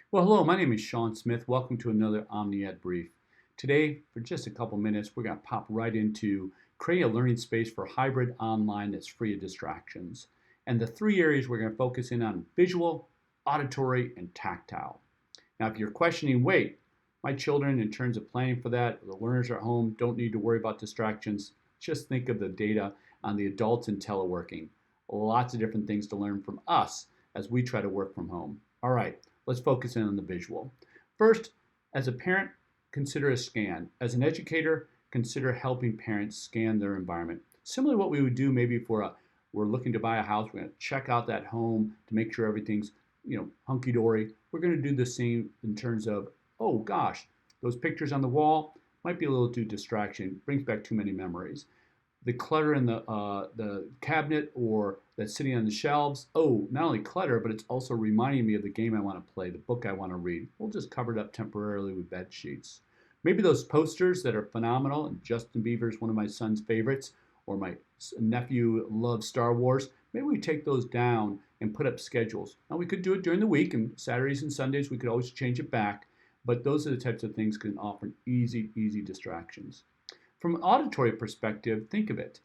Well, hello, my name is Sean Smith. Welcome to another OmniED brief. Today, for just a couple minutes, we're going to pop right into creating a learning space for hybrid online that's free of distractions. And the three areas we're going to focus in on: visual, auditory, and tactile. Now, if you're questioning, wait, my children, in terms of planning for that, the learners are at home, don't need to worry about distractions, just think of the data on the adults in teleworking. Lots of different things to learn from us as we try to work from home. All right, let's focus in on the visual. First, as a parent, consider a scan. As an educator, consider helping parents scan their environment. Similar to what we would do maybe for we're looking to buy a house, we're going to check out that home to make sure everything's hunky-dory. We're going to do the same in terms of, oh gosh, those pictures on the wall might be a little too distraction, brings back too many memories. The clutter in the cabinet or that's sitting on the shelves, oh, not only clutter, but it's also reminding me of the game I want to play, the book I want to read. We'll just cover it up temporarily with bed sheets. Maybe those posters that are phenomenal, and Justin Bieber is one of my son's favorites, or my nephew loves Star Wars. Maybe we take those down and put up schedules. Now, we could do it during the week, and Saturdays and Sundays, we could always change it back, but those are the types of things that can offer easy distractions. From an auditory perspective, think of it.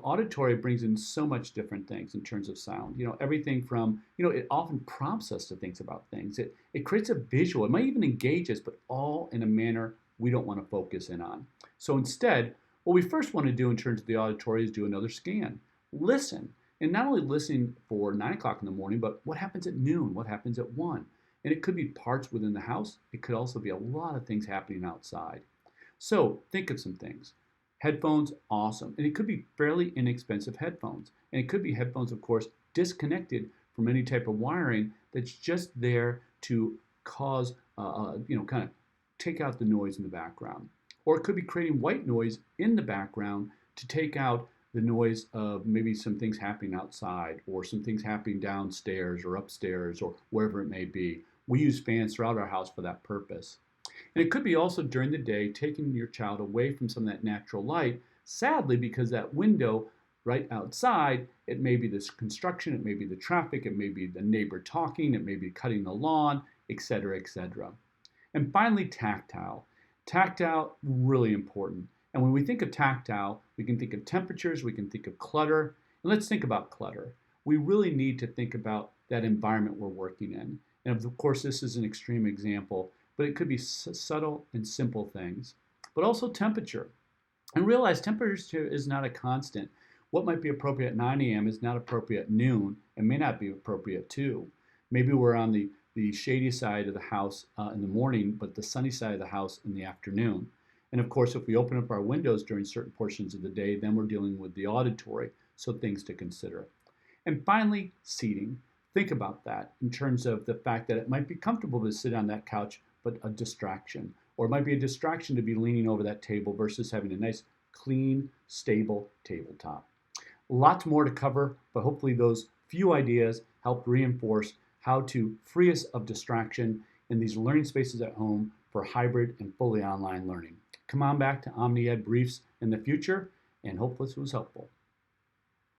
Auditory brings in so much different things in terms of sound. Everything from, it often prompts us to think about things. It creates a visual. It might even engage us, but all in a manner we don't want to focus in on. So instead, what we first want to do in terms of the auditory is do another scan. Listen. And not only listen for 9 o'clock in the morning, but what happens at noon? What happens at 1? And it could be parts within the house. It could also be a lot of things happening outside. So think of some things. Headphones, awesome. And it could be fairly inexpensive headphones. And it could be headphones, of course, disconnected from any type of wiring that's just there to cause, kind of take out the noise in the background. Or it could be creating white noise in the background to take out the noise of maybe some things happening outside or some things happening downstairs or upstairs or wherever it may be. We use fans throughout our house for that purpose. And it could be also during the day taking your child away from some of that natural light, sadly, because that window right outside, it may be this construction, it may be the traffic, it may be the neighbor talking, it may be cutting the lawn, etc., etc. And finally, tactile. Tactile, really important. And when we think of tactile, we can think of temperatures, we can think of clutter. And let's think about clutter. We really need to think about that environment we're working in. And of course, this is an extreme example, but it could be subtle and simple things. But also temperature. And realize temperature is not a constant. What might be appropriate at 9 a.m. is not appropriate at noon and may not be appropriate too. Maybe we're on the shady side of the house in the morning, but the sunny side of the house in the afternoon. And of course, if we open up our windows during certain portions of the day, then we're dealing with the auditory, so things to consider. And finally, seating. Think about that in terms of the fact that it might be comfortable to sit on that couch, but a distraction. Or it might be a distraction to be leaning over that table versus having a nice, clean, stable tabletop. Lots more to cover, but hopefully those few ideas help reinforce how to free us of distraction in these learning spaces at home for hybrid and fully online learning. Come on back to OmniED briefs in the future, and hope this was helpful.